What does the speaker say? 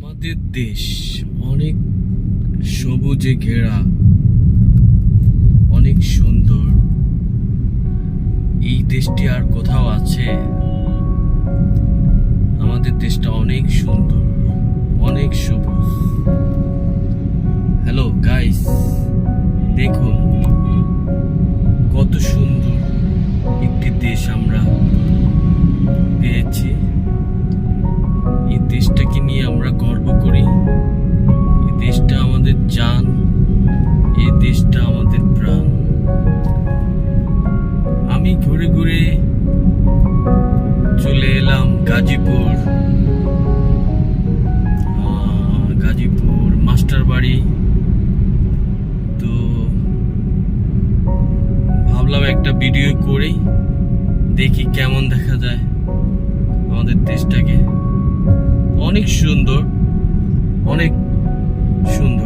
আমাদের দেশ অনেক সবুজে ঘেরা, অনেক সুন্দর। এই দেশটি আর কোথাও আছে? আমাদের দেশটা অনেক সুন্দর, অনেক সবুজ। হ্যালো গাইস, দেখুন কত সুন্দর একটি দেশ আমরা পেয়েছি। এই দেশটাকে নিয়ে আমরা গর্ব করি। এই দেশটা আমাদের জান, এই দেশটা আমাদের প্রাণ। আমি ঘুরে ঘুরে চলে এলাম গাজীপুর মাস্টার বাড়ি। তো ভাবলাম একটা ভিডিও করি, দেখি কেমন দেখা যায় আমাদের দেশটাকে। অনেক সুন্দর, অনেক সুন্দর।